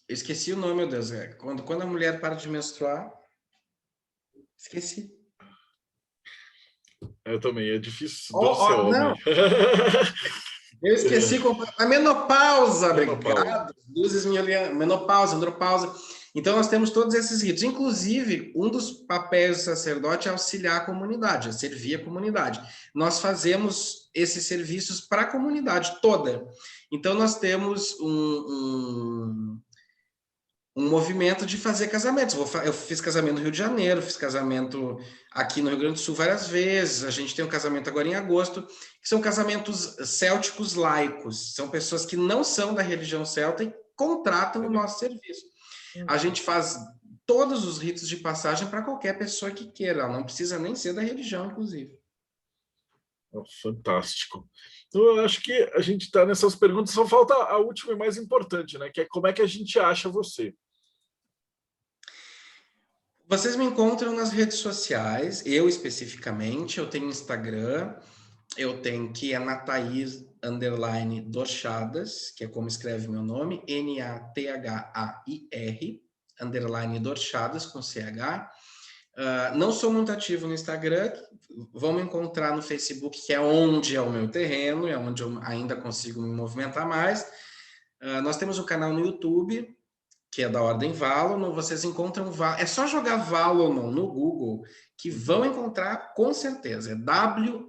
esqueci o nome, meu Deus. Quando a mulher para de menstruar... Esqueci. Eu também, é difícil ser Não. homem. Eu esqueci a menopausa, obrigado. Luzes menopausa, andropausa. Então, nós temos todos esses ritos. Inclusive, um dos papéis do sacerdote é auxiliar a comunidade, é servir a comunidade. Nós fazemos esses serviços para a comunidade toda. Então, nós temos um movimento de fazer casamentos. Eu fiz casamento no Rio de Janeiro, fiz casamento aqui no Rio Grande do Sul várias vezes. A gente tem um casamento agora em agosto, que são casamentos célticos laicos. São pessoas que não são da religião celta e contratam o nosso serviço. A gente faz todos os ritos de passagem para qualquer pessoa que queira. Ela não precisa nem ser da religião, inclusive. Fantástico. Então, eu acho que a gente está nessas perguntas, só falta a última e mais importante, né? Que é como é que a gente acha você? Vocês me encontram nas redes sociais, eu especificamente, eu tenho Instagram, eu tenho que é Nathair _Dorchadas, que é como escreve meu nome, Nathhair _Dorchadas com CH. Não sou muito ativo no Instagram, vão me encontrar no Facebook, que é onde é o meu terreno, é onde eu ainda consigo me movimentar mais. Nós temos um canal no YouTube, que é da Ordem Valonon, vocês encontram, é só jogar Valonon no Google, que vão encontrar com certeza, é WALONOM.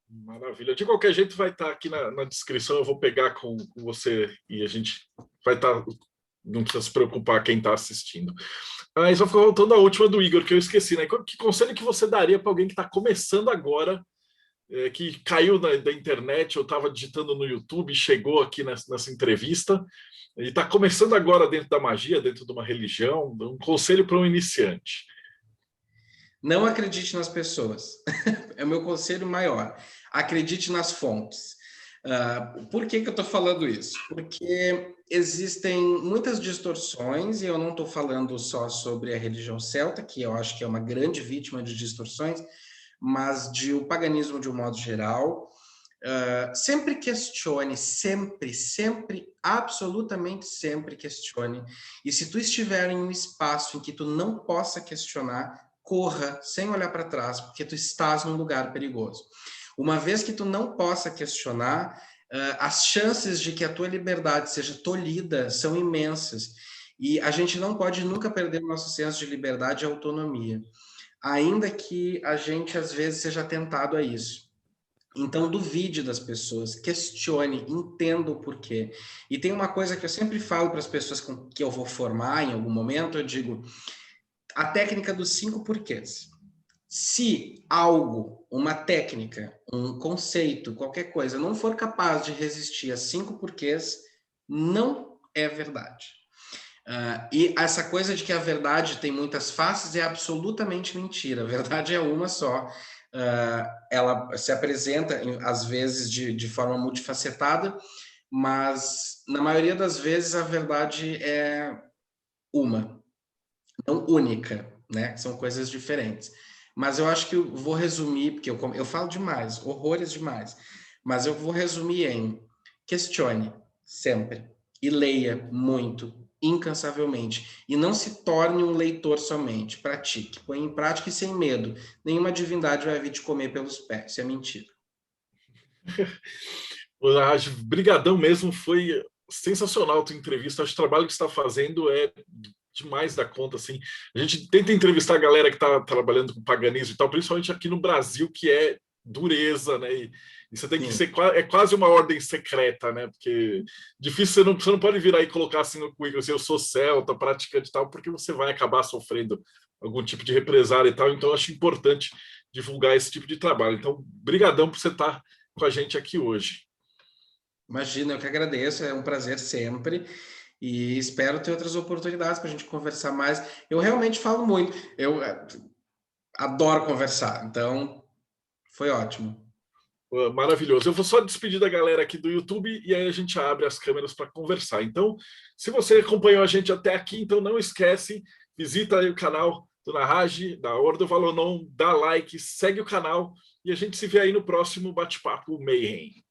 Maravilha. De qualquer jeito, vai estar aqui na descrição, eu vou pegar com você e a gente vai estar, não precisa se preocupar quem está assistindo. Aí só ficou voltando a última do Igor, que eu esqueci, né? Que conselho que você daria para alguém que está começando agora, que caiu da internet, ou estava digitando no YouTube, chegou aqui nessa entrevista, e está começando agora dentro da magia, dentro de uma religião, um conselho para um iniciante? Não acredite nas pessoas. É o meu conselho maior. Acredite nas fontes. Por que eu estou falando isso? Porque existem muitas distorções, e eu não estou falando só sobre a religião celta, que eu acho que é uma grande vítima de distorções, mas de o paganismo de um modo geral. Sempre questione, sempre, absolutamente sempre questione. E se tu estiver em um espaço em que tu não possa questionar, corra sem olhar para trás, porque tu estás num lugar perigoso. Uma vez que tu não possa questionar, as chances de que a tua liberdade seja tolhida são imensas. E a gente não pode nunca perder o nosso senso de liberdade e autonomia, ainda que a gente às vezes seja tentado a isso. Então, duvide das pessoas, questione, entenda o porquê. E tem uma coisa que eu sempre falo para as pessoas com que eu vou formar em algum momento, eu digo, a técnica dos 5 porquês. Se algo, uma técnica, um conceito, qualquer coisa, não for capaz de resistir a 5 porquês, não é verdade. E essa coisa de que a verdade tem muitas faces é absolutamente mentira. A verdade é uma só. Ela se apresenta, às vezes, de forma multifacetada, mas, na maioria das vezes, a verdade é uma, não única, né? São coisas diferentes. Mas eu acho que eu vou resumir, porque eu falo demais, horrores demais, mas eu vou resumir em questione sempre e leia muito, incansavelmente. E não se torne um leitor somente, pratique, põe em prática e sem medo. Nenhuma divindade vai vir te comer pelos pés, isso é mentira. Brigadão mesmo, foi sensacional a tua entrevista. Acho que o trabalho que você está fazendo é demais da conta, assim. A gente tenta entrevistar a galera que está trabalhando com paganismo e tal, principalmente aqui no Brasil, que é dureza, né? E você tem que ser, é quase uma ordem secreta, né? Porque difícil, você não pode virar e colocar assim no currículo, assim, eu sou celta, praticante e tal, porque você vai acabar sofrendo algum tipo de represália e tal. Então, eu acho importante divulgar esse tipo de trabalho. Então, brigadão por você estar com a gente aqui hoje. Imagina, eu que agradeço, é um prazer sempre. E espero ter outras oportunidades para a gente conversar mais. Eu realmente falo muito, eu adoro conversar, então foi ótimo. Maravilhoso. Eu vou só despedir da galera aqui do YouTube e aí a gente abre as câmeras para conversar. Então, se você acompanhou a gente até aqui, então não esquece, visita aí o canal do Narrage, da Ordem Valonon, dá like, segue o canal e a gente se vê aí no próximo Bate-Papo Mayhem.